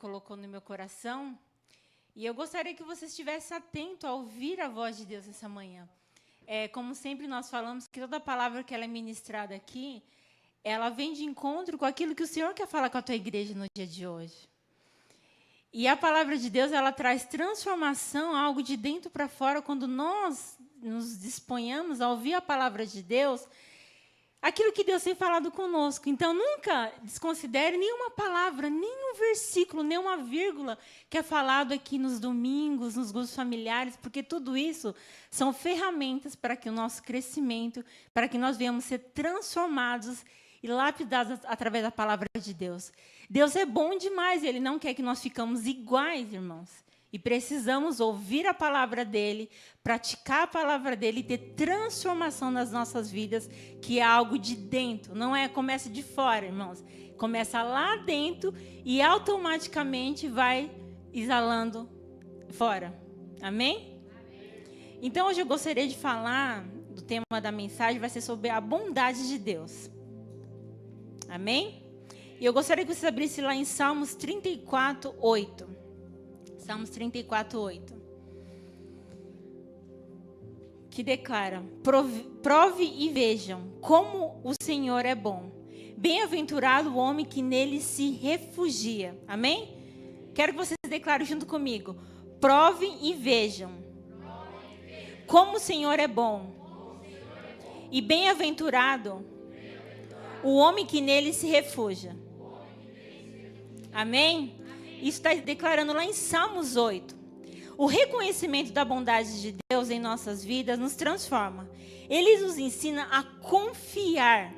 colocou no meu coração. E eu gostaria que você estivesse atento a ouvir a voz de Deus essa manhã. Como sempre nós falamos, que toda palavra que ela é ministrada aqui, ela vem de encontro com aquilo que o Senhor quer falar com a tua igreja no dia de hoje. E a palavra de Deus, ela traz transformação, algo de dentro para fora, quando nós nos disponhamos a ouvir a palavra de Deus, aquilo que Deus tem falado conosco. Então, nunca desconsidere nenhuma palavra, nenhum versículo, nenhuma vírgula que é falado aqui nos domingos, nos grupos familiares, porque tudo isso são ferramentas para que o nosso crescimento, para que nós venhamos ser transformados e lapidados através da palavra de Deus. Deus é bom demais, Ele não quer que nós ficamos iguais, irmãos. E precisamos ouvir a palavra dEle, praticar a palavra dEle e ter transformação nas nossas vidas, que é algo de dentro, não começa de fora, irmãos. Começa lá dentro e automaticamente vai exalando fora. Amém? Amém. Então, hoje eu gostaria de falar, do tema da mensagem, vai ser sobre a bondade de Deus. Amém? E eu gostaria que você abrisse lá em Salmos 34, 8. Salmos 34, 8. Que declara: prove e vejam como o Senhor é bom. Bem-aventurado o homem que nele se refugia. Amém? Quero que vocês declarem junto comigo. Prove e vejam como o Senhor é bom. E bem-aventurado o homem que nele se refugia. Amém? Isso está declarando lá em Salmos 8. O reconhecimento da bondade de Deus em nossas vidas nos transforma. Ele nos ensina a confiar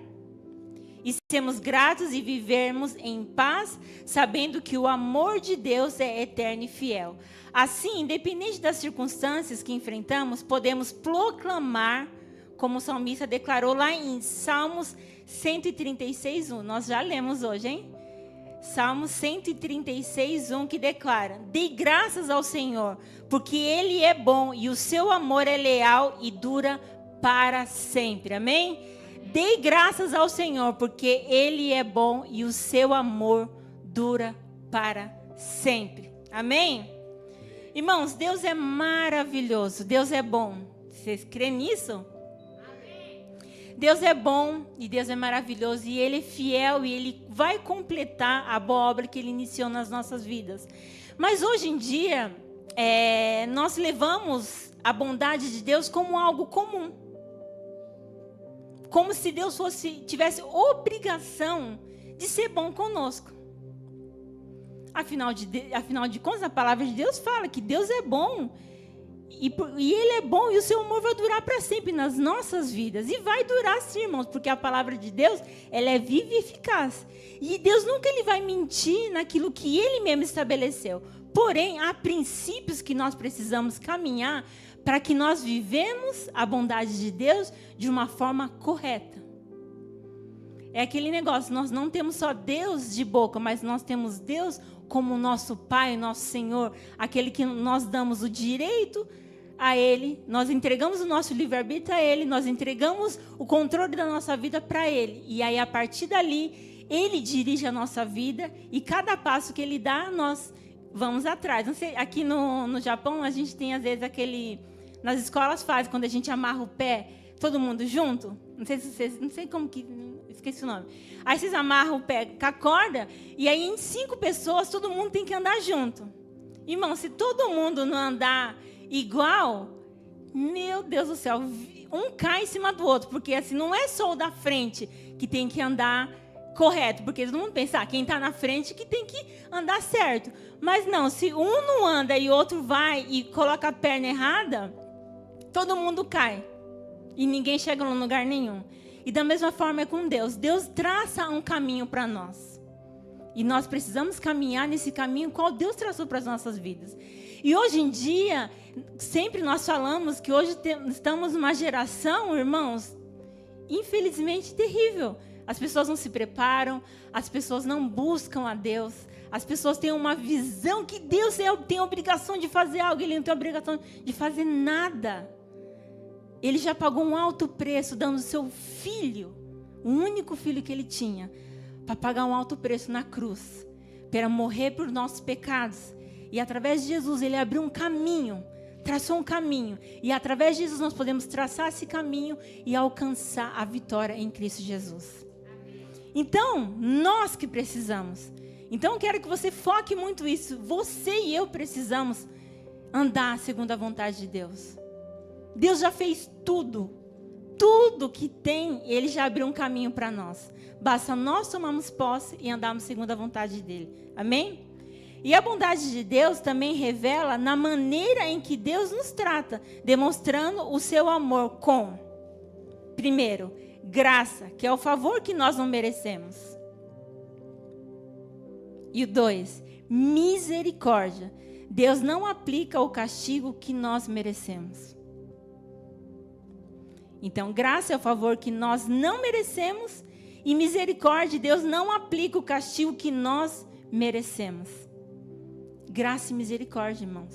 e sermos gratos e vivermos em paz, sabendo que o amor de Deus é eterno e fiel. Assim, independente das circunstâncias que enfrentamos, podemos proclamar, como o salmista declarou lá em Salmos 136, 1. Nós já lemos hoje, hein? Salmo 136, 1, que declara: dê graças ao Senhor, porque Ele é bom e o seu amor é leal e dura para sempre. Amém? Dê graças ao Senhor, porque Ele é bom e o seu amor dura para sempre. Amém? Irmãos, Deus é maravilhoso, Deus é bom. Vocês creem nisso? Deus é bom e Deus é maravilhoso e Ele é fiel e Ele vai completar a boa obra que Ele iniciou nas nossas vidas. Mas hoje em dia, nós levamos a bondade de Deus como algo comum. Como se Deus tivesse obrigação de ser bom conosco. Afinal de contas, a palavra de Deus fala que Deus é bom. E Ele é bom e o seu amor vai durar para sempre nas nossas vidas. E vai durar sim, irmãos, porque a palavra de Deus, ela é viva e eficaz. E Deus nunca vai mentir naquilo que Ele mesmo estabeleceu. Porém, há princípios que nós precisamos caminhar para que nós vivemos a bondade de Deus de uma forma correta. É aquele negócio, nós não temos só Deus de boca, mas nós temos Deus como nosso Pai, nosso Senhor, aquele que nós damos o direito a Ele, nós entregamos o nosso livre-arbítrio a Ele, nós entregamos o controle da nossa vida para Ele. E aí, a partir dali, Ele dirige a nossa vida e cada passo que Ele dá, nós vamos atrás. Não sei, aqui no Japão, a gente tem, às vezes, nas escolas faz, quando a gente amarra o pé, todo mundo junto. Não sei se vocês, não sei como que, esqueci o nome. Aí vocês amarram o pé com a corda e aí em 5 pessoas todo mundo tem que andar junto. Irmão, se todo mundo não andar igual, meu Deus do céu, um cai em cima do outro, porque assim não é só o da frente que tem que andar correto, porque todo mundo pensa, quem está na frente que tem que andar certo. Mas não, se um não anda e o outro vai e coloca a perna errada, todo mundo cai e ninguém chega no lugar nenhum. E da mesma forma é com Deus. Deus traça um caminho para nós. E nós precisamos caminhar nesse caminho qual Deus traçou para as nossas vidas. E hoje em dia, sempre nós falamos que hoje estamos numa geração, irmãos, infelizmente terrível. As pessoas não se preparam, as pessoas não buscam a Deus. As pessoas têm uma visão que Deus tem a obrigação de fazer algo, Ele não tem a obrigação de fazer nada. Ele já pagou um alto preço, dando o seu filho, o único filho que Ele tinha, para pagar um alto preço na cruz, para morrer por nossos pecados. E através de Jesus, ele abriu um caminho, traçou um caminho. E através de Jesus, nós podemos traçar esse caminho e alcançar a vitória em Cristo Jesus. Então, nós que precisamos. Então, eu quero que você foque muito isso. Você e eu precisamos andar segundo a vontade de Deus. Deus já fez tudo. Tudo que tem, Ele já abriu um caminho para nós. Basta nós tomarmos posse e andarmos segundo a vontade dEle. Amém? E a bondade de Deus também revela na maneira em que Deus nos trata, demonstrando o seu amor com, primeiro, graça, que é o favor que nós não merecemos. E o 2, misericórdia. Deus não aplica o castigo que nós merecemos. Então, graça é o favor que nós não merecemos, e misericórdia, Deus não aplica o castigo que nós merecemos. Graça e misericórdia, irmãos.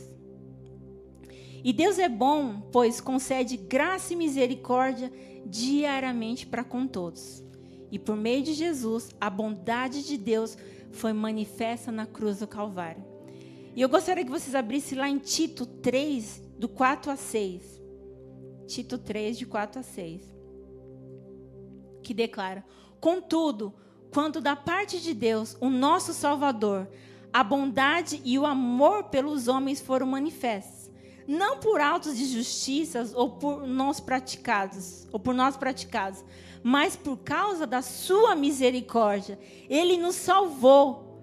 E Deus é bom, pois concede graça e misericórdia diariamente para com todos. E por meio de Jesus, a bondade de Deus foi manifesta na cruz do Calvário. E eu gostaria que vocês abrissem lá em Tito 3, do 4 a 6. Tito 3, de 4 a 6. Que declara: contudo, quanto da parte de Deus, o nosso Salvador, a bondade e o amor pelos homens foram manifestos, não por autos de justiças ou por nós praticados, mas por causa da sua misericórdia. Ele nos salvou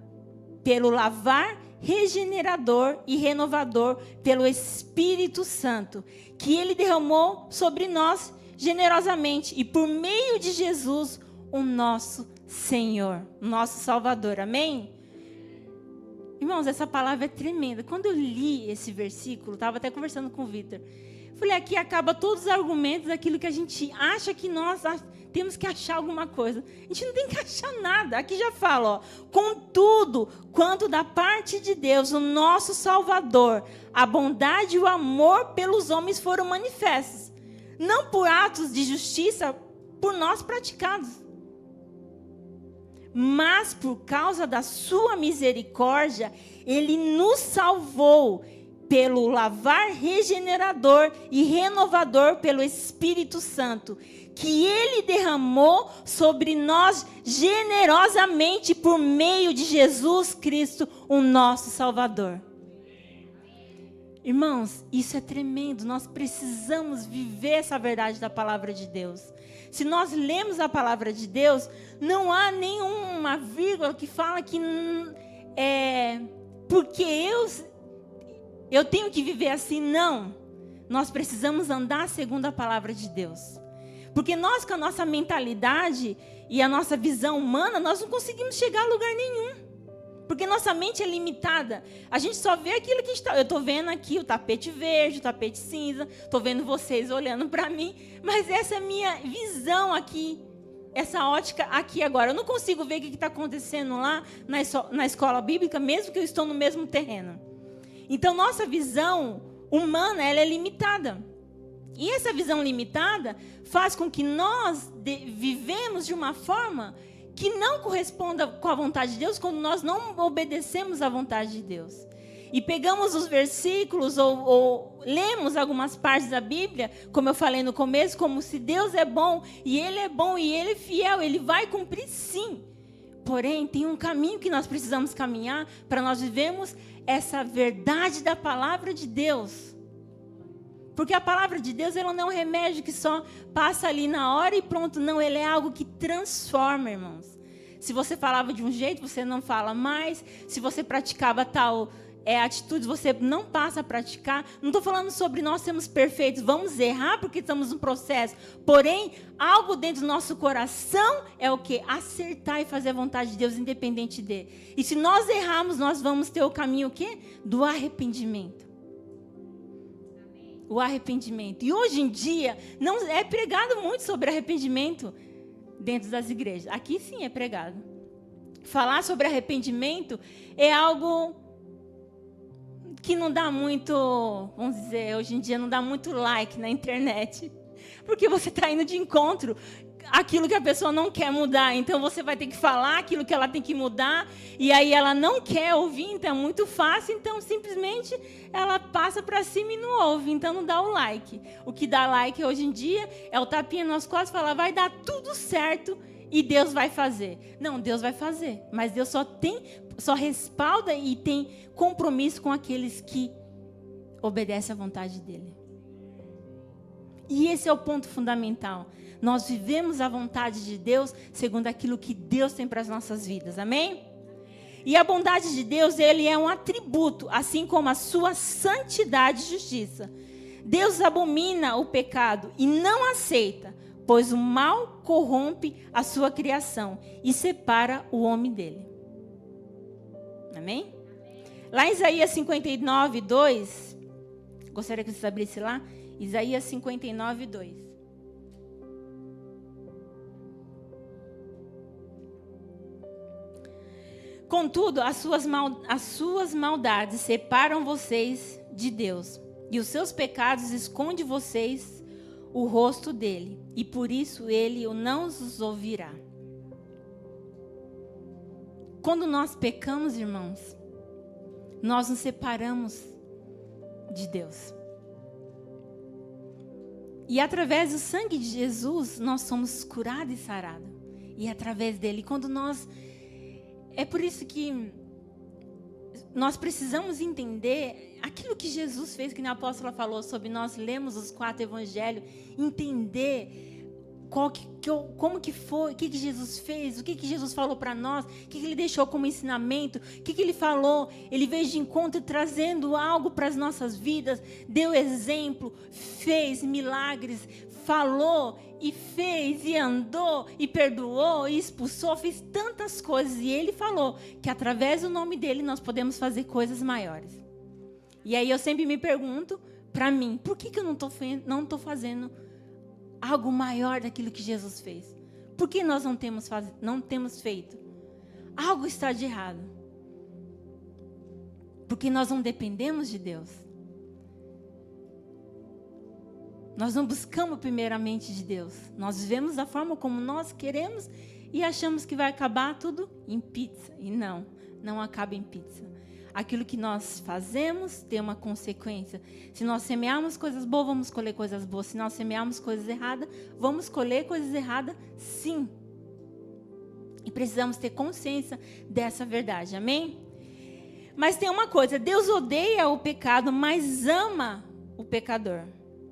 pelo lavar regenerador e renovador pelo Espírito Santo, que Ele derramou sobre nós generosamente, e por meio de Jesus, o nosso Senhor, nosso Salvador. Amém? Irmãos, essa palavra é tremenda. Quando eu li esse versículo, estava até conversando com o Vitor, falei, aqui acaba todos os argumentos daquilo que a gente acha que nós temos que achar alguma coisa. A gente não tem que achar nada. Aqui já fala, ó, contudo, quanto da parte de Deus, o nosso Salvador, a bondade e o amor pelos homens foram manifestos, não por atos de justiça por nós praticados, mas por causa da sua misericórdia, Ele nos salvou pelo lavar regenerador e renovador pelo Espírito Santo, que Ele derramou sobre nós generosamente por meio de Jesus Cristo, o nosso Salvador. Irmãos, isso é tremendo. Nós precisamos viver essa verdade da palavra de Deus. Se nós lemos a palavra de Deus, não há nenhuma vírgula que fala que porque eu tenho que viver assim. Não. Nós precisamos andar segundo a palavra de Deus. Porque nós, com a nossa mentalidade e a nossa visão humana, nós não conseguimos chegar a lugar nenhum. Porque nossa mente é limitada. A gente só vê aquilo que a gente está... Eu estou vendo aqui o tapete verde, o tapete cinza. Estou vendo vocês olhando para mim. Mas essa é a minha visão aqui. Essa ótica aqui agora. Eu não consigo ver o que está acontecendo lá na escola bíblica, mesmo que eu estou no mesmo terreno. Então, nossa visão humana, ela é limitada. E essa visão limitada faz com que nós vivemos de uma forma que não corresponda com a vontade de Deus, quando nós não obedecemos à vontade de Deus. E pegamos os versículos ou lemos algumas partes da Bíblia, como eu falei no começo, como se Deus é bom e Ele é fiel, Ele vai cumprir sim. Porém, tem um caminho que nós precisamos caminhar para nós vivermos essa verdade da palavra de Deus. Porque a palavra de Deus, ela não é um remédio que só passa ali na hora e pronto. Não, ele é algo que transforma, irmãos. Se você falava de um jeito, você não fala mais. Se você praticava tal atitude, você não passa a praticar. Não estou falando sobre nós sermos perfeitos. Vamos errar porque estamos no processo. Porém, algo dentro do nosso coração é o quê? Acertar e fazer a vontade de Deus, independente dele. E se nós errarmos, nós vamos ter o caminho o quê? Do arrependimento. O arrependimento. E hoje em dia, não é pregado muito sobre arrependimento dentro das igrejas. Aqui sim é pregado. Falar sobre arrependimento é algo que não dá muito, vamos dizer, hoje em dia não dá muito like na internet. Porque você está indo de encontro aquilo que a pessoa não quer mudar. Então você vai ter que falar aquilo que ela tem que mudar. E aí ela não quer ouvir, então é muito fácil. Então simplesmente ela passa para cima e não ouve. Então não dá o like. O que dá like hoje em dia é o tapinha nas costas e falar, vai dar tudo certo e Deus vai fazer. Não, Deus vai fazer. Mas Deus só respalda e tem compromisso com aqueles que obedecem à vontade dele. E esse é o ponto fundamental. Nós vivemos a vontade de Deus segundo aquilo que Deus tem para as nossas vidas. Amém? E a bondade de Deus, ele é um atributo, assim como a sua santidade e justiça. Deus abomina o pecado e não aceita, pois o mal corrompe a sua criação e separa o homem dele. Amém? Lá em Isaías 59, 2, gostaria que você abrisse lá. Isaías 59, 2. Contudo, as suas maldades separam vocês de Deus, e os seus pecados escondem vocês o rosto dele, e por isso ele não os ouvirá. Quando nós pecamos, irmãos, nós nos separamos de Deus. E através do sangue de Jesus, nós somos curados e sarados. E através dele, quando nós... É por isso que nós precisamos entender aquilo que Jesus fez, que a apóstola falou sobre nós lemos os 4 evangelhos, entender como que foi, o que Jesus fez, o que Jesus falou para nós, o que ele deixou como ensinamento, o que ele falou. Ele veio de encontro trazendo algo para as nossas vidas, deu exemplo, fez milagres, falou e fez e andou e perdoou e expulsou, fez tantas coisas. E ele falou que através do nome dele nós podemos fazer coisas maiores. E aí eu sempre me pergunto para mim, por que eu não estou fazendo algo maior daquilo que Jesus fez? Por que nós não temos feito? Algo está de errado. Porque nós não dependemos de Deus. Nós não buscamos primeiramente de Deus. Nós vivemos da forma como nós queremos e achamos que vai acabar tudo em pizza. E não acaba em pizza. Aquilo que nós fazemos tem uma consequência. Se nós semearmos coisas boas, vamos colher coisas boas. Se nós semearmos coisas erradas, vamos colher coisas erradas, sim. E precisamos ter consciência dessa verdade, amém? Mas tem uma coisa, Deus odeia o pecado, mas ama o pecador.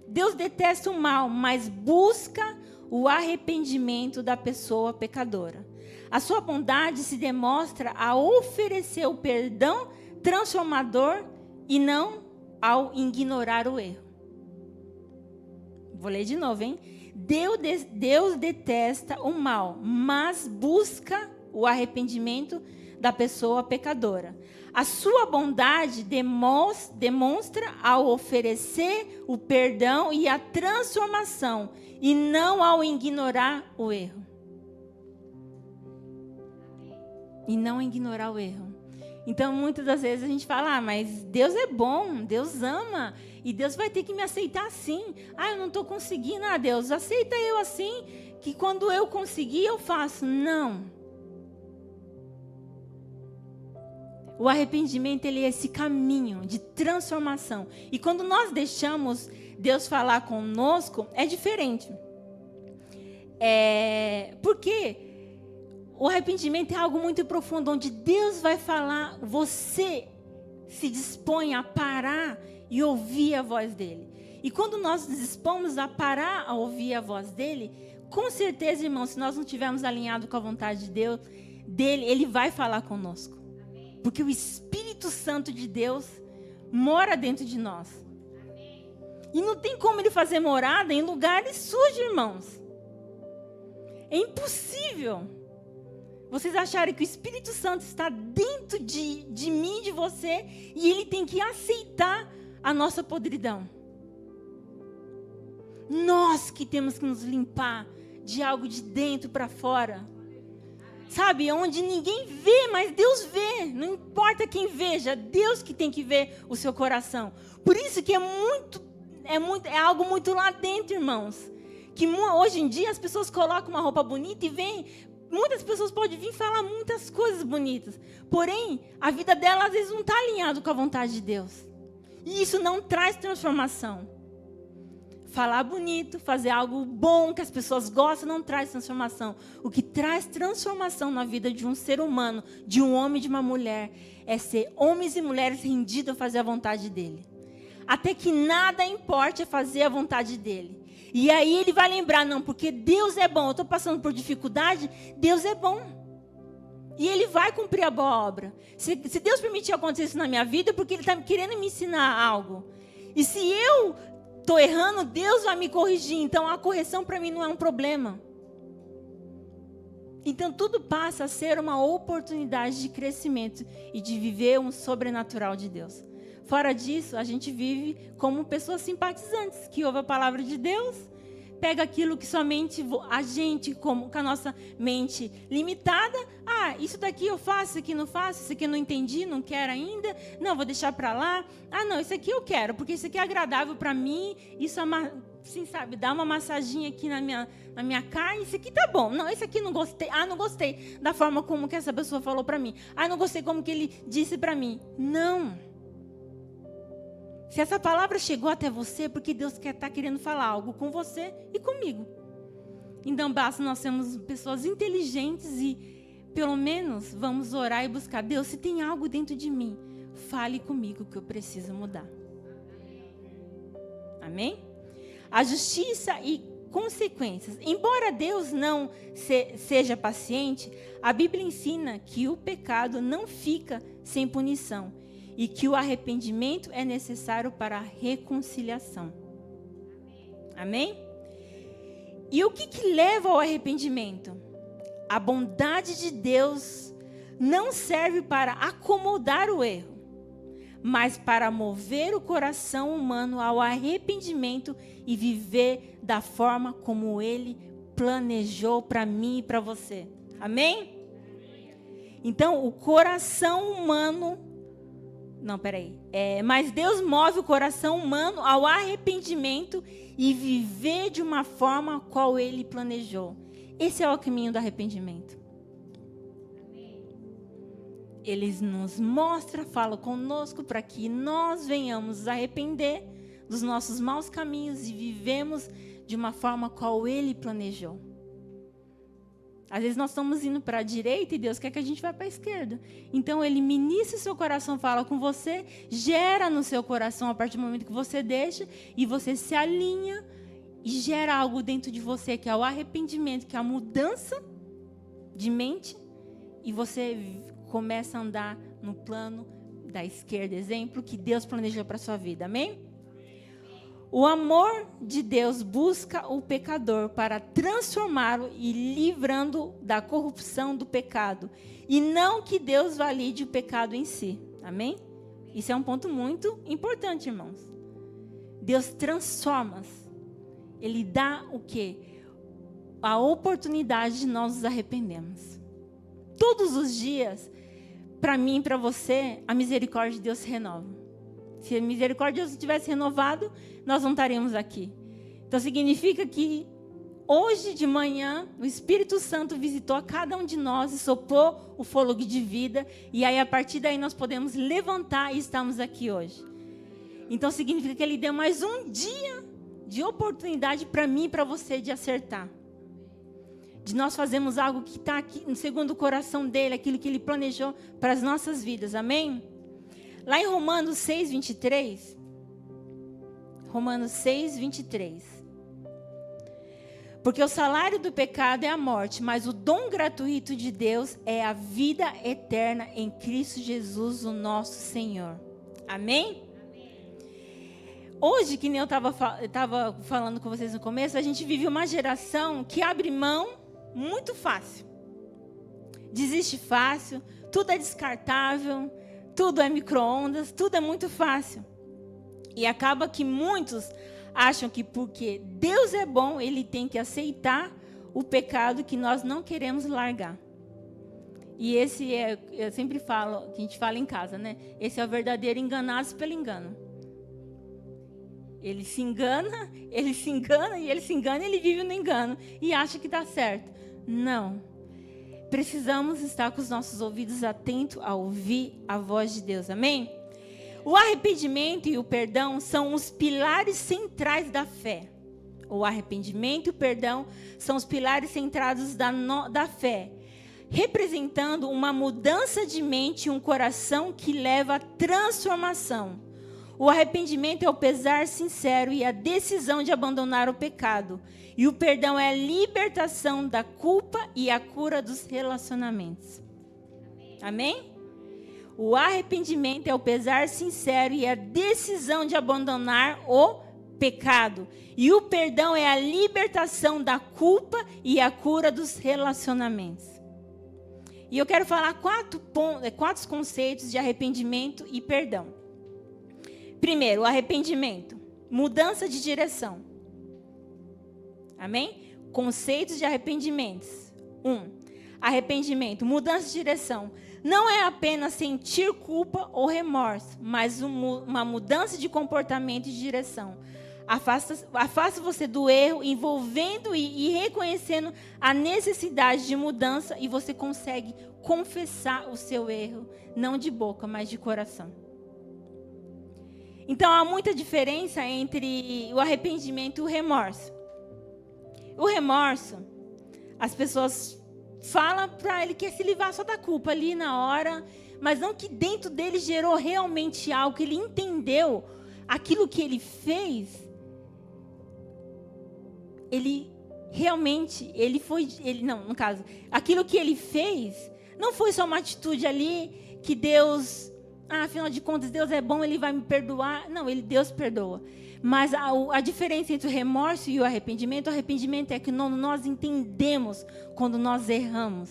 Deus detesta o mal, mas busca o arrependimento da pessoa pecadora. A sua bondade se demonstra a oferecer o perdão transformador e não ao ignorar o erro. Vou ler de novo, hein? Deus detesta o mal, mas busca o arrependimento da pessoa pecadora. A sua bondade demonstra ao oferecer o perdão e a transformação, e não ao ignorar o erro. E não ignorar o erro. Então, muitas das vezes a gente fala, mas Deus é bom, Deus ama, e Deus vai ter que me aceitar assim. Eu não estou conseguindo, Deus, aceita eu assim, que quando eu conseguir, eu faço. Não. O arrependimento, ele é esse caminho de transformação. E quando nós deixamos Deus falar conosco, é diferente. Porque o arrependimento é algo muito profundo, onde Deus vai falar, você se dispõe a parar e ouvir a voz dele. E quando nós nos dispomos a parar a ouvir a voz dele, com certeza, irmãos, se nós não estivermos alinhados com a vontade de Deus, ele vai falar conosco. Porque o Espírito Santo de Deus mora dentro de nós. E não tem como ele fazer morada em lugares sujos, irmãos. É impossível. Vocês acharem que o Espírito Santo está dentro de mim, de você, e ele tem que aceitar a nossa podridão. Nós que temos que nos limpar de algo de dentro para fora. Sabe, onde ninguém vê, mas Deus vê. Não importa quem veja, Deus que tem que ver o seu coração. Por isso que é algo muito lá dentro, irmãos, que hoje em dia as pessoas colocam uma roupa bonita e vêm. Muitas pessoas podem vir falar muitas coisas bonitas. Porém, a vida dela às vezes não está alinhada com a vontade de Deus. E isso não traz transformação. Falar bonito, fazer algo bom que as pessoas gostam, não traz transformação. O que traz transformação na vida de um ser humano, de um homem e de uma mulher, é ser homens e mulheres rendidos a fazer a vontade dele. Até que nada importe é fazer a vontade dele. E aí ele vai lembrar, não, porque Deus é bom. Eu estou passando por dificuldade, Deus é bom. E ele vai cumprir a boa obra. Se Deus permitir acontecer isso na minha vida, é porque ele está querendo me ensinar algo. E se eu estou errando, Deus vai me corrigir. Então a correção para mim não é um problema. Então tudo passa a ser uma oportunidade de crescimento e de viver um sobrenatural de Deus. Fora disso, a gente vive como pessoas simpatizantes, que ouvem a palavra de Deus, pega aquilo que somente a gente, com a nossa mente limitada, isso daqui eu faço, isso aqui não faço, isso aqui eu não entendi, não quero ainda, não, vou deixar para lá, não, isso aqui eu quero, porque isso aqui é agradável para mim, isso assim, sabe, dá uma massaginha aqui na minha carne, isso aqui tá bom, não, isso aqui não gostei, não gostei da forma como que essa pessoa falou para mim, não gostei como que ele disse para mim, não. Se essa palavra chegou até você, porque Deus está querendo falar algo com você e comigo. Então, basta nós sermos pessoas inteligentes e, pelo menos, vamos orar e buscar. Deus, se tem algo dentro de mim, fale comigo que eu preciso mudar. Amém? A justiça e consequências. Embora Deus não seja paciente, a Bíblia ensina que o pecado não fica sem punição. E que o arrependimento é necessário para a reconciliação. Amém? E o que leva ao arrependimento? A bondade de Deus não serve para acomodar o erro, mas para mover o coração humano ao arrependimento e viver da forma como Ele planejou para mim e para você. Amém? Então, o coração humano... mas Deus move o coração humano ao arrependimento e viver de uma forma qual Ele planejou. Esse é o caminho do arrependimento. Ele nos mostra, fala conosco para que nós venhamos nos arrepender dos nossos maus caminhos e vivemos de uma forma qual Ele planejou. Às vezes nós estamos indo para a direita e Deus quer que a gente vá para a esquerda. Então Ele ministra o seu coração, fala com você, gera no seu coração a partir do momento que você deixa e você se alinha e gera algo dentro de você que é o arrependimento, que é a mudança de mente e você começa a andar no plano da esquerda, exemplo que Deus planejou para a sua vida. Amém? O amor de Deus busca o pecador para transformá-lo e livrando da corrupção do pecado. E não que Deus valide o pecado em si. Amém? Isso é um ponto muito importante, irmãos. Deus transforma. Ele dá o quê? A oportunidade de nós nos arrependermos. Todos os dias, para mim e para você, a misericórdia de Deus se renova. Se a misericórdia de Deus tivesse renovado, nós não estaríamos aqui. Então significa que hoje de manhã o Espírito Santo visitou a cada um de nós e soprou o fôlego de vida. E aí a partir daí nós podemos levantar e estamos aqui hoje. Então significa que Ele deu mais um dia de oportunidade para mim e para você de acertar. De nós fazermos algo que está aqui no segundo o coração dEle, aquilo que Ele planejou para as nossas vidas. Amém? Lá em Romanos 6, 23. Romanos 6, 23. Porque o salário do pecado é a morte, mas o dom gratuito de Deus é a vida eterna em Cristo Jesus, o nosso Senhor. Amém? Hoje, que nem eu estava falando com vocês no começo, a gente vive uma geração que abre mão muito fácil. Desiste fácil, tudo é descartável, tudo é micro-ondas, tudo é muito fácil. E acaba que muitos acham que porque Deus é bom, Ele tem que aceitar o pecado que nós não queremos largar. E esse é, eu sempre falo, que a gente fala em casa, né? Esse é o verdadeiro enganados pelo engano. Ele se engana, ele se engana, e ele se engana, e ele vive no engano. E acha que está certo. Não. Precisamos estar com os nossos ouvidos atentos a ouvir a voz de Deus. Amém? O arrependimento e o perdão são os pilares centrais da fé. O arrependimento e o perdão são os pilares centrais da fé, representando uma mudança de mente e um coração que leva à transformação. O arrependimento é o pesar sincero e a decisão de abandonar o pecado. E o perdão é a libertação da culpa e a cura dos relacionamentos. Amém? O arrependimento é o pesar sincero e a decisão de abandonar o pecado. E o perdão é a libertação da culpa e a cura dos relacionamentos. E eu quero falar quatro conceitos de arrependimento e perdão. Primeiro, o arrependimento. Mudança de direção. Amém? Conceitos de arrependimentos. 1. Arrependimento, mudança de direção. Não é apenas sentir culpa ou remorso, mas uma mudança de comportamento e de direção. Afasta você do erro, envolvendo e reconhecendo a necessidade de mudança, e você consegue confessar o seu erro, não de boca, mas de coração. Então, há muita diferença entre o arrependimento e o remorso. O remorso, as pessoas falam para ele que quer se livrar só da culpa ali na hora, mas não que dentro dele gerou realmente algo, que ele entendeu aquilo que ele fez. Aquilo que ele fez não foi só uma atitude ali que Deus, afinal de contas, Deus é bom, Ele vai me perdoar. Não, Deus perdoa. Mas a diferença entre o remorso e o arrependimento é que nós entendemos quando nós erramos.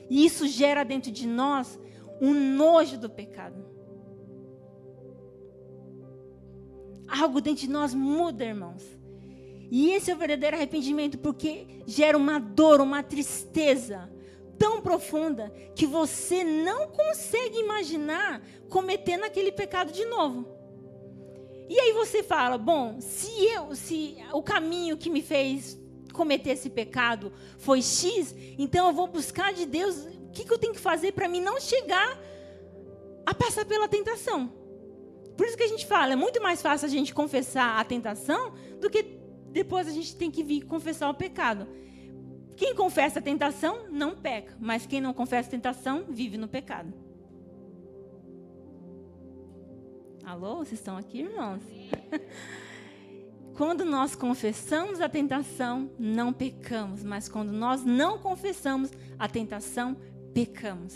E isso gera dentro de nós um nojo do pecado. Algo dentro de nós muda, irmãos. E esse é o verdadeiro arrependimento, porque gera uma dor, uma tristeza tão profunda que você não consegue imaginar cometendo aquele pecado de novo. E aí você fala, bom, se o caminho que me fez cometer esse pecado foi X, então eu vou buscar de Deus o que eu tenho que fazer para mim não chegar a passar pela tentação. Por isso que a gente fala, é muito mais fácil a gente confessar a tentação do que depois a gente tem que vir confessar o pecado. Quem confessa a tentação não peca, mas quem não confessa a tentação vive no pecado. Alô, vocês estão aqui, irmãos? Quando nós confessamos a tentação, não pecamos, mas quando nós não confessamos a tentação, pecamos.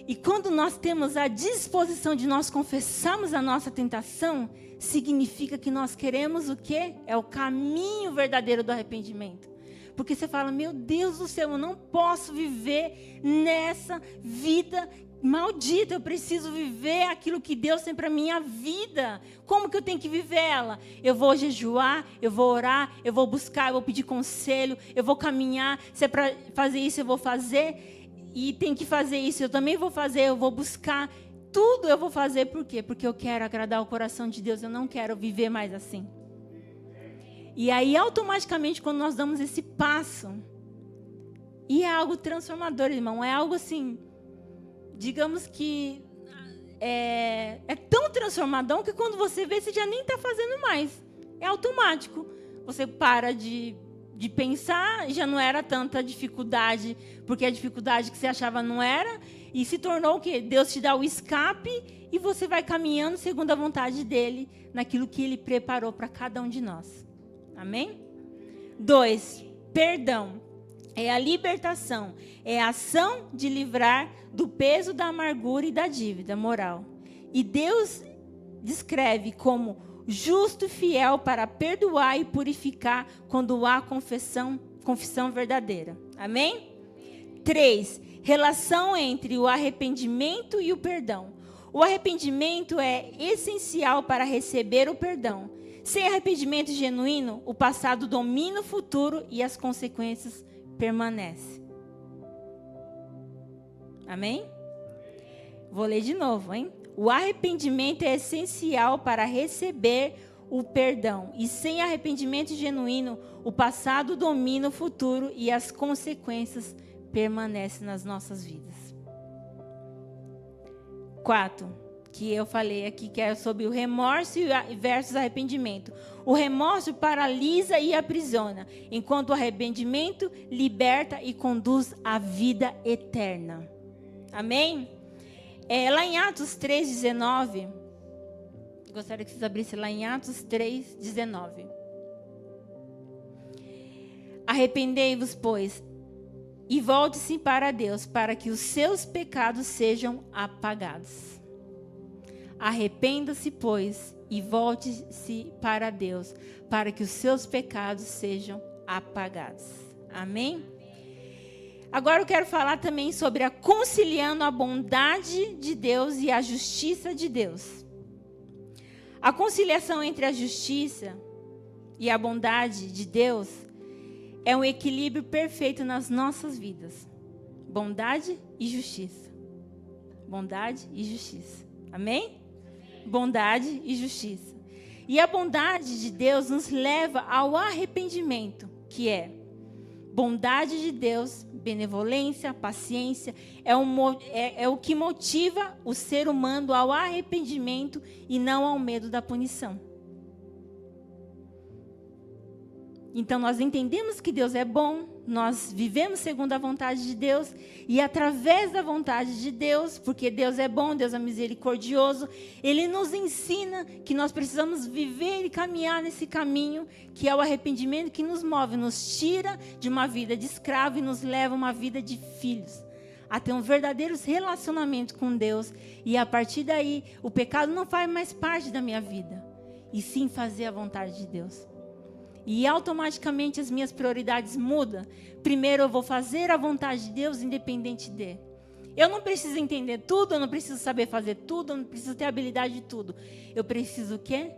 E quando nós temos a disposição de nós confessarmos a nossa tentação, significa que nós queremos o quê? É o caminho verdadeiro do arrependimento. Porque você fala, meu Deus do céu, eu não posso viver nessa vida maldita. Eu preciso viver aquilo que Deus tem para minha vida. Como que eu tenho que viver ela? Eu vou jejuar, eu vou orar, eu vou buscar, eu vou pedir conselho, eu vou caminhar. Se é para fazer isso, eu vou fazer. E tem que fazer isso, eu também vou fazer, eu vou buscar. Tudo eu vou fazer, por quê? Porque eu quero agradar o coração de Deus, eu não quero viver mais assim. E aí, automaticamente, quando nós damos esse passo, e é algo transformador, irmão, é algo assim, digamos que é tão transformador que quando você vê, você já nem está fazendo mais. É automático. Você para de pensar, já não era tanta dificuldade, porque a dificuldade que você achava não era, e se tornou o quê? Deus te dá o escape e você vai caminhando segundo a vontade dele, naquilo que ele preparou para cada um de nós. Amém? 2, perdão. É a libertação, é a ação de livrar do peso da amargura e da dívida moral. E Deus descreve como justo e fiel para perdoar e purificar quando há confissão verdadeira. Amém? 3, relação entre o arrependimento e o perdão. O arrependimento é essencial para receber o perdão. Sem arrependimento genuíno, o passado domina o futuro e as consequências permanecem. Amém? Vou ler de novo, hein? O arrependimento é essencial para receber o perdão. E sem arrependimento genuíno, o passado domina o futuro e as consequências permanecem nas nossas vidas. 4, que eu falei aqui, que é sobre o remorso versus arrependimento. O remorso paralisa e aprisiona, enquanto o arrependimento liberta e conduz à vida eterna. Amém? Lá em Atos 3:19, gostaria que vocês abrissem lá em Atos 3:19. Arrependei-vos, pois, e volte-se para Deus, para que os seus pecados sejam apagados. Arrependa-se, pois, e volte-se para Deus, para que os seus pecados sejam apagados. Amém? Agora eu quero falar também sobre a conciliando a bondade de Deus e a justiça de Deus. A conciliação entre a justiça e a bondade de Deus é um equilíbrio perfeito nas nossas vidas. Bondade e justiça. Bondade e justiça. Amém? Bondade e justiça. E a bondade de Deus nos leva ao arrependimento, que é bondade de Deus, benevolência, paciência, é o que motiva o ser humano ao arrependimento e não ao medo da punição. Então nós entendemos que Deus é bom, nós vivemos segundo a vontade de Deus, e através da vontade de Deus, porque Deus é bom, Deus é misericordioso, Ele nos ensina que nós precisamos viver e caminhar nesse caminho, que é o arrependimento que nos move, nos tira de uma vida de escravo e nos leva a uma vida de filhos, a ter um verdadeiro relacionamento com Deus, e a partir daí, o pecado não faz mais parte da minha vida, e sim fazer a vontade de Deus. E automaticamente as minhas prioridades mudam. Primeiro eu vou fazer a vontade de Deus independente dele. Eu não preciso entender tudo, eu não preciso saber fazer tudo, eu não preciso ter habilidade de tudo. Eu preciso o quê?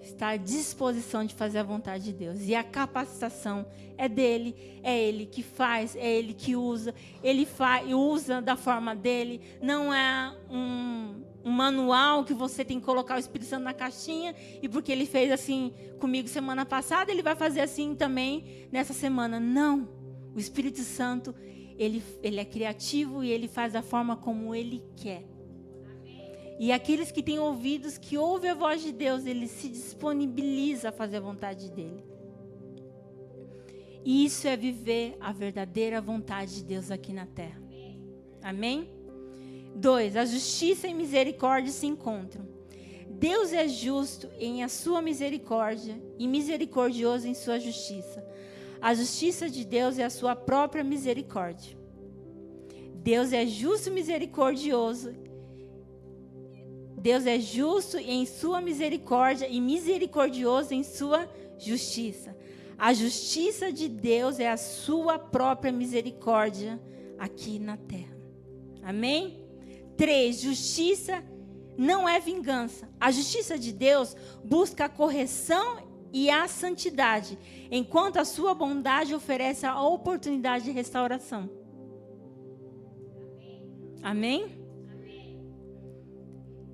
Estar à disposição de fazer a vontade de Deus. E a capacitação é dele, é ele que faz, é ele que usa. Ele usa da forma dele. Não é um manual que você tem que colocar o Espírito Santo na caixinha, e porque ele fez assim comigo semana passada, ele vai fazer assim também nessa semana. Não. O Espírito Santo, ele é criativo e ele faz da forma como ele quer. E aqueles que têm ouvidos, que ouvem a voz de Deus, ele se disponibiliza a fazer a vontade dele. E isso é viver a verdadeira vontade de Deus aqui na terra. Amém? 2. A justiça e misericórdia se encontram. Deus é justo em a sua misericórdia e misericordioso em sua justiça. A justiça de Deus é a sua própria misericórdia. Deus é justo e misericordioso. Deus é justo em sua misericórdia e misericordioso em sua justiça. A justiça de Deus é a sua própria misericórdia aqui na terra. Amém? 3. Justiça não é vingança. A justiça de Deus busca a correção e a santidade, enquanto a sua bondade oferece a oportunidade de restauração. Amém?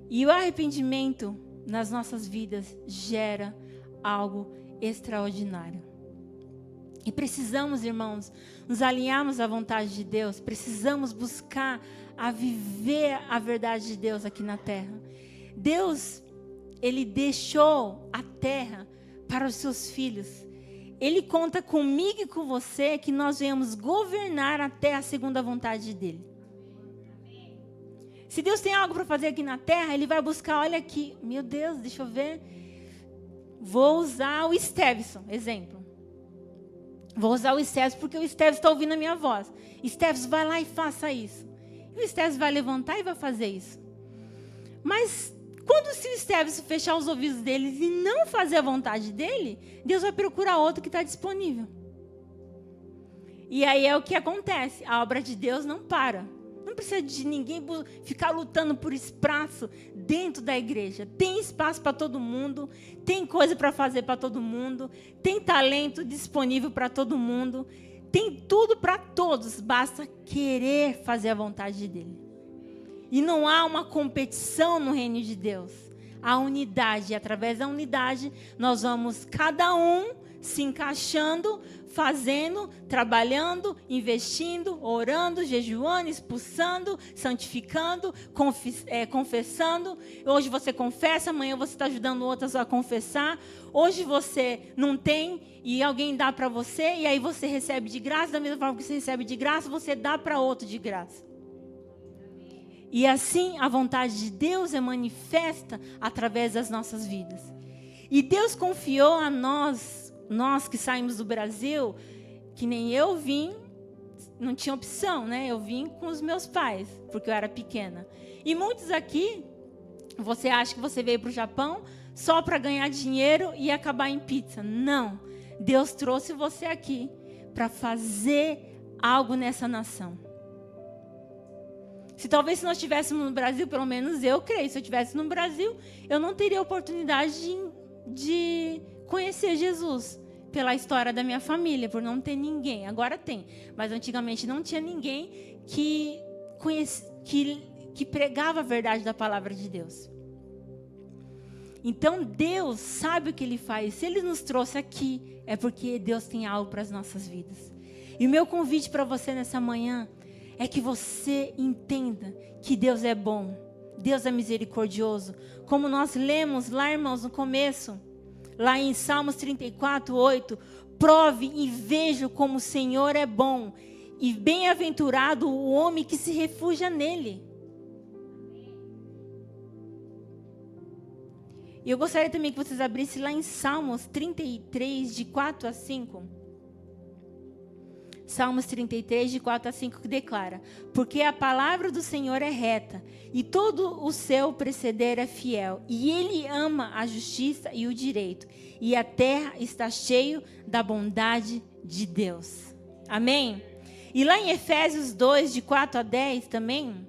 E o arrependimento nas nossas vidas gera algo extraordinário. E precisamos, irmãos, nos alinharmos à vontade de Deus. Precisamos buscar a viver a verdade de Deus aqui na terra. Deus, Ele deixou a terra para os seus filhos. Ele conta comigo e com você que nós venhamos governar a terra segundo a vontade dEle. Se Deus tem algo para fazer aqui na terra, Ele vai buscar, olha aqui, meu Deus, deixa eu ver. Vou usar o Estevson, exemplo. Vou usar o Estevson porque o Estevson está ouvindo a minha voz. Estevson, vai lá e faça isso. E o Estevson vai levantar e vai fazer isso. Mas quando se o Estevson fechar os ouvidos dele e não fazer a vontade dele, Deus vai procurar outro que está disponível. E aí é o que acontece. A obra de Deus não para. Não precisa de ninguém ficar lutando por espaço dentro da igreja. Tem espaço para todo mundo, tem coisa para fazer para todo mundo, tem talento disponível para todo mundo, tem tudo para todos, basta querer fazer a vontade dele. E não há uma competição no reino de Deus. Há unidade. E através da unidade, nós vamos cada um se encaixando, fazendo, trabalhando, investindo, orando, jejuando, expulsando, santificando, confessando. Hoje você confessa, amanhã você está ajudando outras a confessar. Hoje você não tem e alguém dá para você, e aí você recebe de graça. Da mesma forma que você recebe de graça, você dá para outro de graça. E assim a vontade de Deus é manifesta através das nossas vidas. E Deus confiou a nós que saímos do Brasil, que nem eu vim, não tinha opção, né? Eu vim com os meus pais, porque eu era pequena. E muitos aqui, você acha que você veio para o Japão só para ganhar dinheiro e acabar em pizza. Não. Deus trouxe você aqui para fazer algo nessa nação. Se nós estivéssemos no Brasil, pelo menos eu creio, se eu estivesse no Brasil, eu não teria oportunidade de conhecer Jesus pela história da minha família, por não ter ninguém. Agora tem, mas antigamente não tinha ninguém que pregava a verdade da palavra de Deus. Então Deus sabe o que Ele faz. Se Ele nos trouxe aqui, é porque Deus tem algo para as nossas vidas. E o meu convite para você nessa manhã é que você entenda que Deus é bom, Deus é misericordioso. Como nós lemos lá, irmãos, no começo, lá em Salmos 34, 8, prove e veja como o Senhor é bom, e bem-aventurado o homem que se refugia nele. E eu gostaria também que vocês abrissem lá em Salmos 33, de 4 a 5. Salmos 33, de 4 a 5, que declara: porque a palavra do Senhor é reta, e todo o seu proceder é fiel, e Ele ama a justiça e o direito, e a terra está cheia da bondade de Deus. Amém? E lá em Efésios 2, de 4 a 10 também,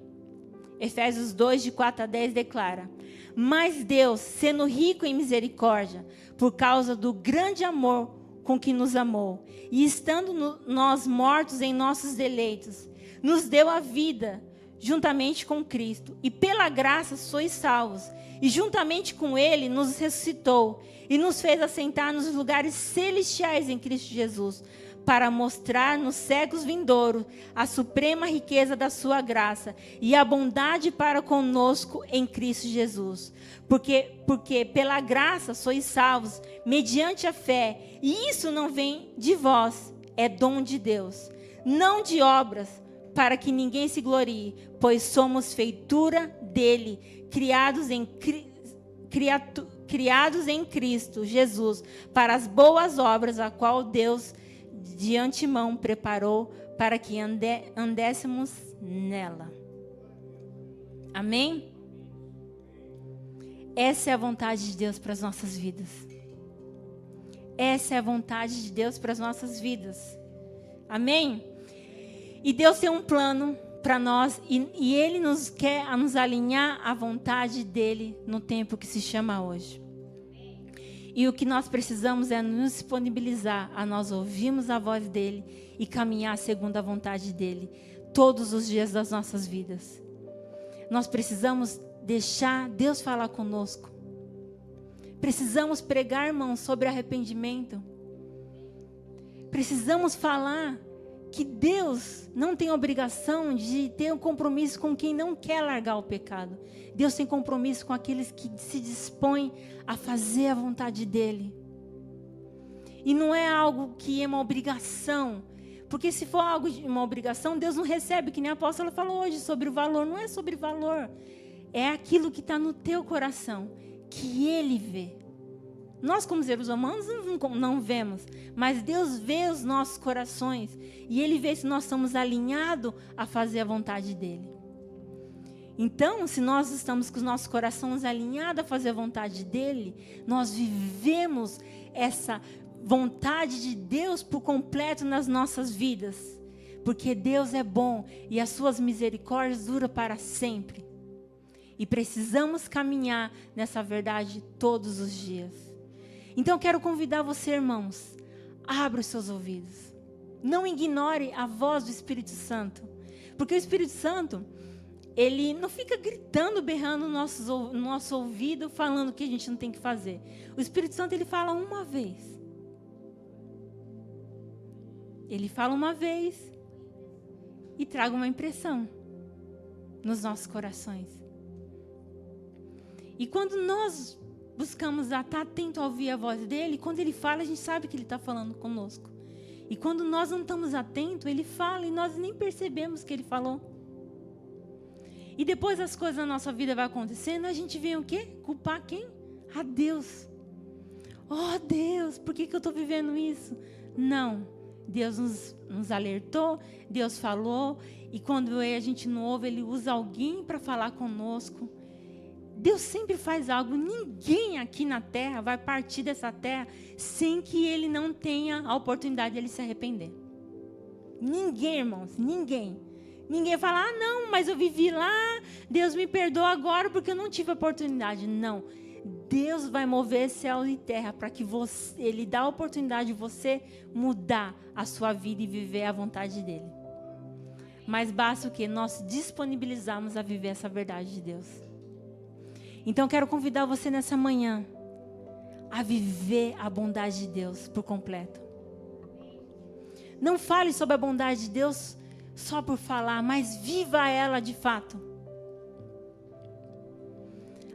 Efésios 2, de 4 a 10 declara: mas Deus, sendo rico em misericórdia, por causa do grande amor com que nos amou, e estando nós mortos em nossos deleitos, nos deu a vida juntamente com Cristo, e pela graça sois salvos, e juntamente com Ele nos ressuscitou, e nos fez assentar nos lugares celestiais em Cristo Jesus, para mostrar nos séculos vindouros a suprema riqueza da sua graça e a bondade para conosco em Cristo Jesus. Porque pela graça sois salvos, mediante a fé, e isso não vem de vós, é dom de Deus, não de obras, para que ninguém se glorie, pois somos feitura dele, criados em Cristo Jesus, para as boas obras, a qual Deus de antemão preparou para que andéssemos nela. Amém? Essa é a vontade de Deus para as nossas vidas. Essa é a vontade de Deus para as nossas vidas. Amém? E Deus tem um plano para nós e Ele nos quer nos alinhar à vontade dEle no tempo que se chama hoje. E o que nós precisamos é nos disponibilizar a nós ouvirmos a voz dEle e caminhar segundo a vontade dEle todos os dias das nossas vidas. Nós precisamos deixar Deus falar conosco. Precisamos pregar, irmãos, sobre arrependimento. Precisamos falar que Deus não tem obrigação de ter um compromisso com quem não quer largar o pecado. Deus tem compromisso com aqueles que se dispõem a fazer a vontade dEle. E não é algo que é uma obrigação. Porque se for algo de uma obrigação, Deus não recebe, que nem a apóstola falou hoje sobre o valor. Não é sobre valor. É aquilo que está no teu coração, que Ele vê. Nós, como seres humanos, não vemos, mas Deus vê os nossos corações e Ele vê se nós estamos alinhados a fazer a vontade dEle. Então, se nós estamos com os nossos corações alinhados a fazer a vontade dEle, nós vivemos essa vontade de Deus por completo nas nossas vidas, porque Deus é bom e as suas misericórdias duram para sempre. E precisamos caminhar nessa verdade todos os dias. Então eu quero convidar você, irmãos, abra os seus ouvidos. Não ignore a voz do Espírito Santo. Porque o Espírito Santo, ele não fica gritando, berrando no nosso ouvido, falando o que a gente não tem que fazer. O Espírito Santo, ele fala uma vez. Ele fala uma vez e traga uma impressão nos nossos corações. E quando nós buscamos estar atento a ouvir a voz dele, quando ele fala, a gente sabe que ele está falando conosco. E quando nós não estamos atentos, ele fala e nós nem percebemos que ele falou. E depois as coisas na nossa vida vão acontecendo, a gente vem o quê? Culpar quem? A Deus. Oh Deus, por que eu estou vivendo isso? Não, Deus nos alertou, Deus falou, e quando a gente não ouve, Ele usa alguém para falar conosco. Deus sempre faz algo. Ninguém aqui na terra vai partir dessa terra sem que ele não tenha a oportunidade de ele se arrepender. Ninguém, irmãos, ninguém. Ninguém fala, ah, não, mas eu vivi lá, Deus me perdoa agora porque eu não tive a oportunidade. Não, Deus vai mover céu e terra para que Ele dá a oportunidade de você mudar a sua vida e viver a vontade dEle. Mas basta o quê? Nós disponibilizarmos a viver essa verdade de Deus. Então, quero convidar você nessa manhã a viver a bondade de Deus por completo. Não fale sobre a bondade de Deus só por falar, mas viva ela de fato.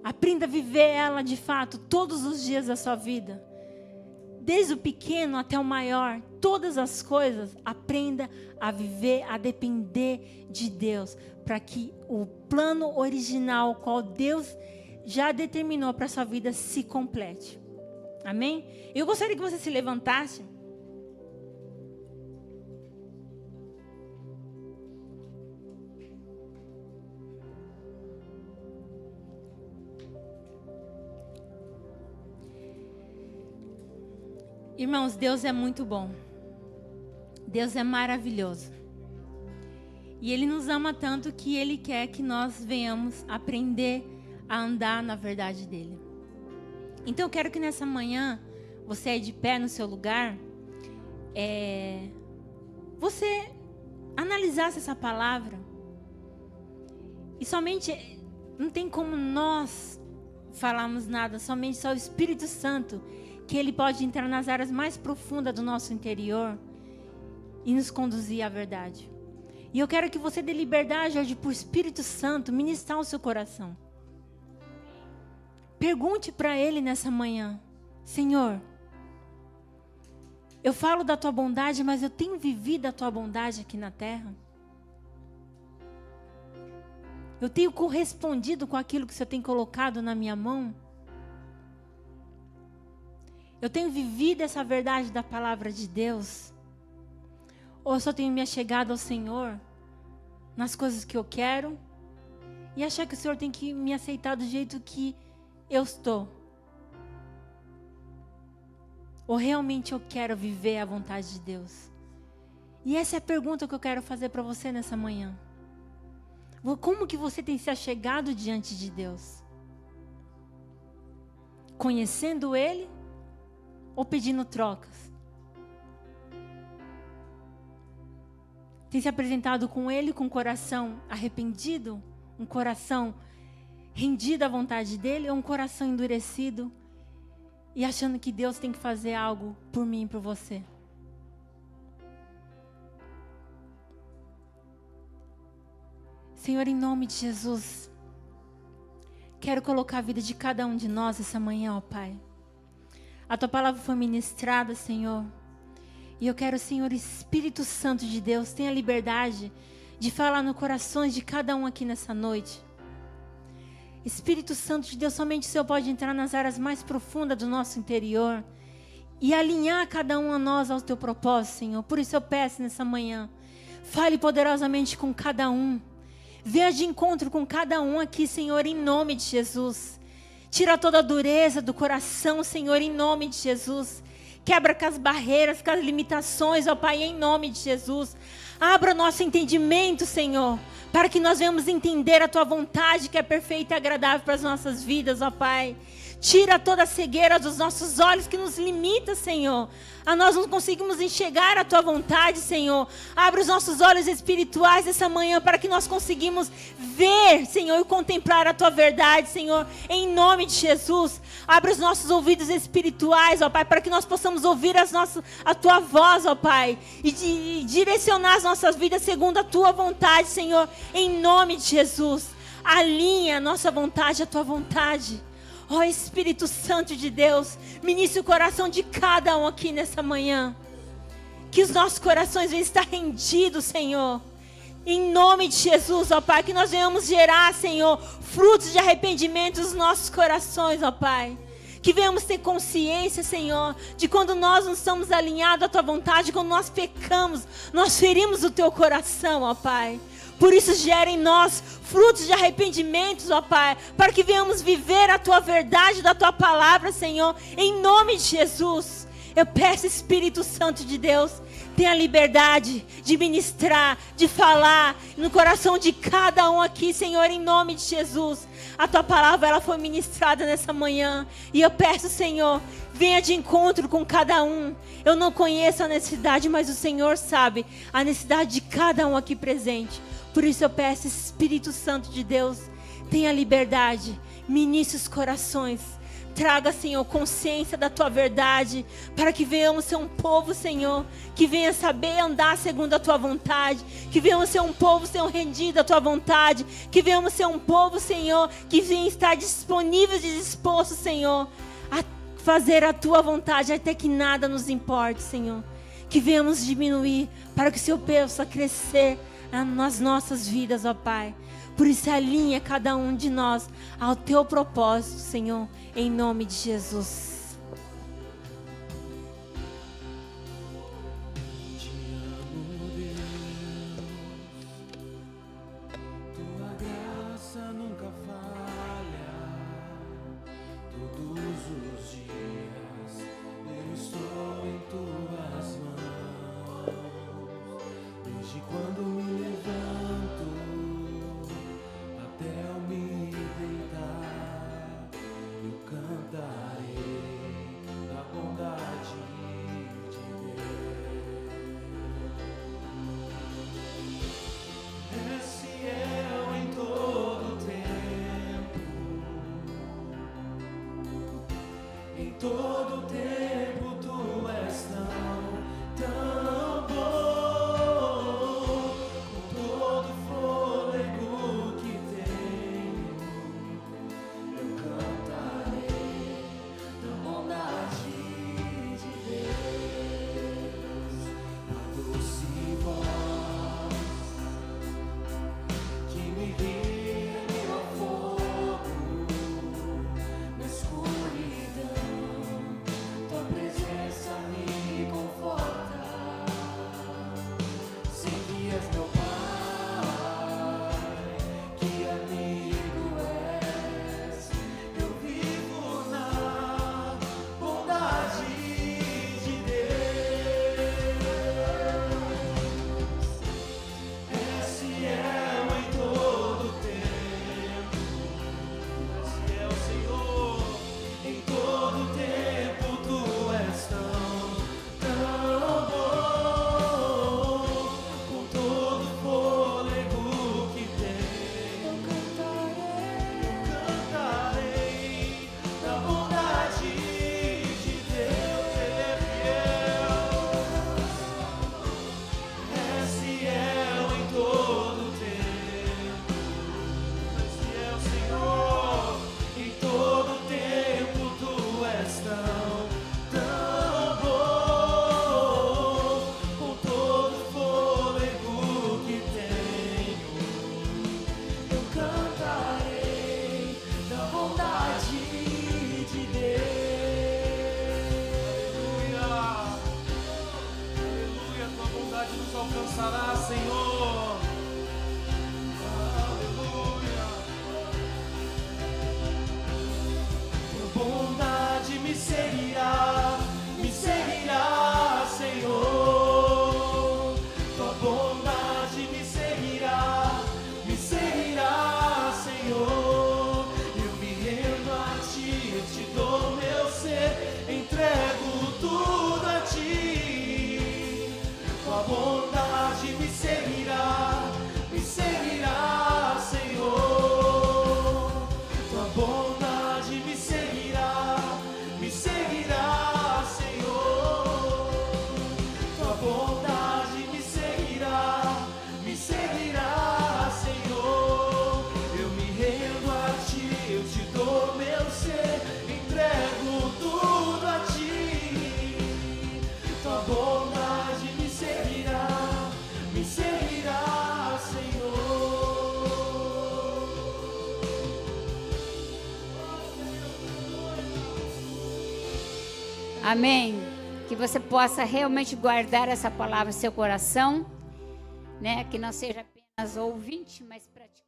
Aprenda a viver ela de fato todos os dias da sua vida. Desde o pequeno até o maior, todas as coisas, aprenda a viver, a depender de Deus, para que o plano original, qual Deus já determinou para a sua vida, se complete. Amém? Eu gostaria que você se levantasse. Irmãos, Deus é muito bom. Deus é maravilhoso. E Ele nos ama tanto que Ele quer que nós venhamos aprender a andar na verdade dEle. Então eu quero que nessa manhã, você aí de pé no seu lugar, você analisasse essa palavra. E somente, não tem como nós falarmos nada, somente só o Espírito Santo, que Ele pode entrar nas áreas mais profundas do nosso interior e nos conduzir à verdade. E eu quero que você dê liberdade hoje para o Espírito Santo ministrar o seu coração. Pergunte para Ele nessa manhã: Senhor, eu falo da Tua bondade, mas eu tenho vivido a Tua bondade aqui na terra? Eu tenho correspondido com aquilo que o Senhor tem colocado na minha mão? Eu tenho vivido essa verdade da palavra de Deus? Ou eu só tenho me achegado ao Senhor nas coisas que eu quero e achar que o Senhor tem que me aceitar do jeito que eu estou? Ou realmente eu quero viver a vontade de Deus? E essa é a pergunta que eu quero fazer para você nessa manhã. Como que você tem se achegado diante de Deus? Conhecendo Ele ou pedindo trocas? Tem se apresentado com Ele com o coração arrependido? Um coração rendido à vontade dEle? Ou um coração endurecido e achando que Deus tem que fazer algo por mim e por você? Senhor, em nome de Jesus, quero colocar a vida de cada um de nós essa manhã, ó Pai. A Tua palavra foi ministrada, Senhor. E eu quero, Senhor, Espírito Santo de Deus, tenha liberdade de falar no coração de cada um aqui nessa noite. Espírito Santo de Deus, somente o Senhor pode entrar nas áreas mais profundas do nosso interior e alinhar cada um a nós ao Teu propósito, Senhor. Por isso eu peço nessa manhã, fale poderosamente com cada um. Venha de encontro com cada um aqui, Senhor, em nome de Jesus. Tira toda a dureza do coração, Senhor, em nome de Jesus. Quebra com as barreiras, com as limitações, ó Pai, em nome de Jesus. Abra nosso entendimento, Senhor, para que nós venhamos entender a Tua vontade, que é perfeita e agradável para as nossas vidas, ó Pai. Tira toda a cegueira dos nossos olhos que nos limita, Senhor. A nós não conseguimos enxergar a Tua vontade, Senhor. Abre os nossos olhos espirituais essa manhã para que nós conseguimos ver, Senhor, e contemplar a Tua verdade, Senhor. Em nome de Jesus. Abre os nossos ouvidos espirituais, ó Pai, para que nós possamos ouvir a Tua voz, ó Pai. E direcionar as nossas vidas segundo a Tua vontade, Senhor. Em nome de Jesus. Alinha a nossa vontade à Tua vontade. Ó Espírito Santo de Deus, ministre o coração de cada um aqui nessa manhã. Que os nossos corações venham estar rendidos, Senhor. Em nome de Jesus, ó Pai, que nós venhamos gerar, Senhor, frutos de arrependimento nos nossos corações, ó Pai. Que venhamos ter consciência, Senhor, de quando nós não estamos alinhados à Tua vontade, quando nós pecamos, nós ferimos o Teu coração, ó Pai. Por isso gera em nós frutos de arrependimentos, ó Pai, para que venhamos viver a Tua verdade da Tua palavra, Senhor, em nome de Jesus. Eu peço, Espírito Santo de Deus, tenha liberdade de ministrar, de falar no coração de cada um aqui, Senhor, em nome de Jesus. A Tua palavra, ela foi ministrada nessa manhã, e eu peço, Senhor, venha de encontro com cada um. Eu não conheço a necessidade, mas o Senhor sabe a necessidade de cada um aqui presente. Por isso eu peço, Espírito Santo de Deus, tenha liberdade, ministre os corações, traga, Senhor, consciência da Tua verdade, para que venhamos ser um povo, Senhor, que venha saber andar segundo a Tua vontade, que venhamos ser um povo, Senhor, rendido à Tua vontade, que venhamos ser um povo, Senhor, que venha estar disponível e disposto, Senhor, a fazer a Tua vontade, até que nada nos importe, Senhor, que venhamos diminuir, para que o Senhor possa crescer nas nossas vidas, ó Pai. Por isso alinha cada um de nós ao Teu propósito, Senhor, em nome de Jesus. Todo tempo Tu és tão bom, com todo fôlego que tenho, eu cantarei da bondade de Deus, a doce voz que me guia ao fogo, na escuridão. Amém. Que você possa realmente guardar essa palavra no seu coração, né? Que não seja apenas ouvinte, mas praticante.